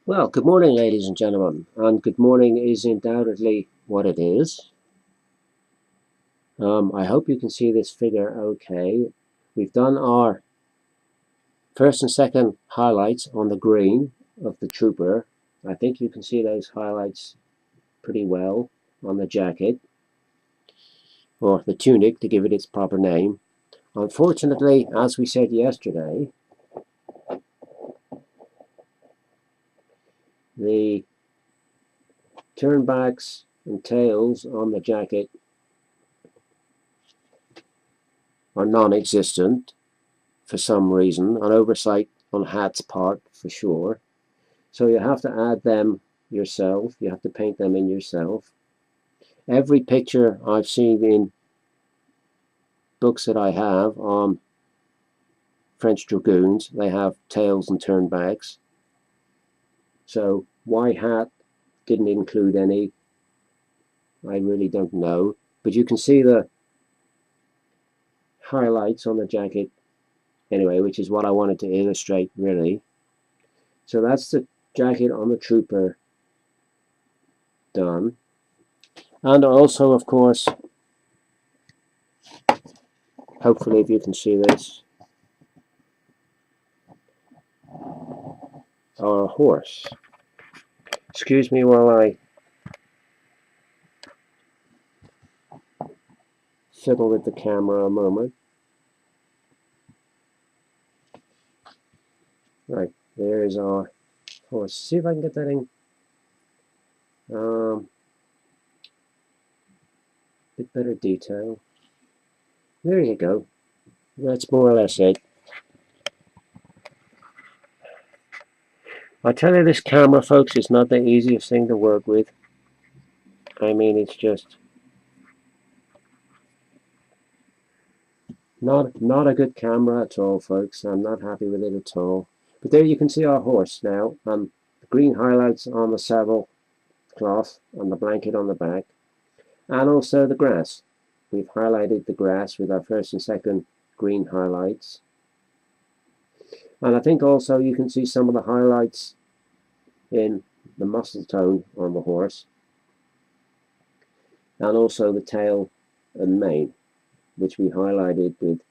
Well, good morning, ladies and gentlemen, and good morning is undoubtedly what it is. I hope you can see this figure okay. We've done our first and second highlights on the green of the trooper. I think you can see those highlights pretty well on the jacket, or the tunic to give it its proper name. Unfortunately, as we said yesterday, the turnbacks and tails on the jacket are non-existent for some reason, an oversight on Hat's part for sure. So you have to add them yourself, you have to paint them in yourself. Every picture I've seen in books that I have on French Dragoons, they have tails and turnbacks. So why Hat didn't include any, I really don't know. But you can see the highlights on the jacket anyway, which is what I wanted to illustrate really. So that's the jacket on the trooper done. And also, of course, hopefully if you can see this, our horse. Excuse me while I fiddle with the camera a moment. Right, there is our horse. See if I can get that in. Bit better detail. There you go. That's more or less it. I tell you, this camera, folks, is not the easiest thing to work with. I mean, it's just not a good camera at all, folks. I'm not happy with it at all. But there you can see our horse now, and the green highlights on the saddle cloth and the blanket on the back, and also the grass. We've highlighted the grass with our first and second green highlights. And I think also you can see some of the highlights in the muscle tone on the horse, and also the tail and mane, which we highlighted with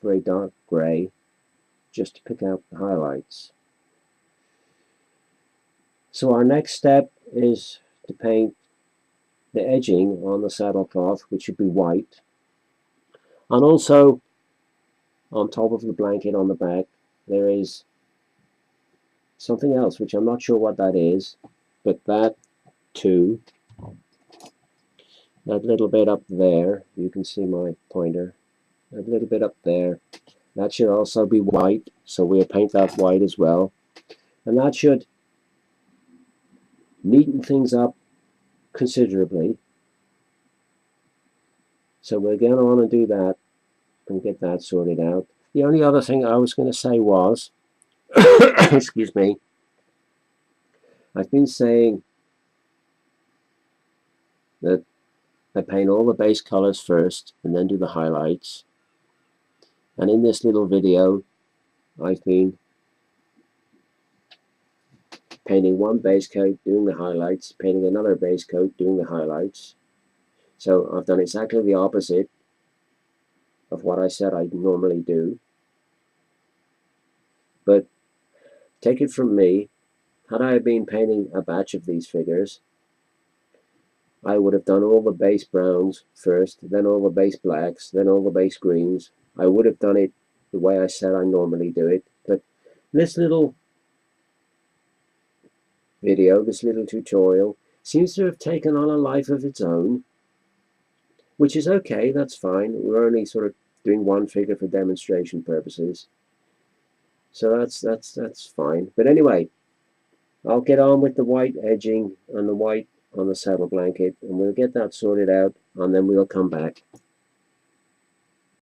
very dark grey just to pick out the highlights. So our next step is to paint the edging on the saddle cloth, which should be white, and also on top of the blanket on the back there is something else which I'm not sure what that is, but that too, that little bit up there, you can see my pointer, that little bit up there, that should also be white, so we'll paint that white as well, and that should neaten things up considerably. So we're going on and do that and get that sorted out. The only other thing I was going to say was, excuse me, I've been saying that I paint all the base colors first and then do the highlights. And in this little video, I've been painting one base coat, doing the highlights, painting another base coat, doing the highlights. So I've done exactly the opposite of what I said I'd normally do. But take it from me, had I been painting a batch of these figures, I would have done all the base browns first, then all the base blacks, then all the base greens. I would have done it the way I said I normally do it. But this little video, this little tutorial, seems to have taken on a life of its own, which is okay, that's fine. We're only sort of doing one figure for demonstration purposes. So that's fine. But anyway, I'll get on with the white edging and the white on the saddle blanket, and we'll get that sorted out, and then we'll come back.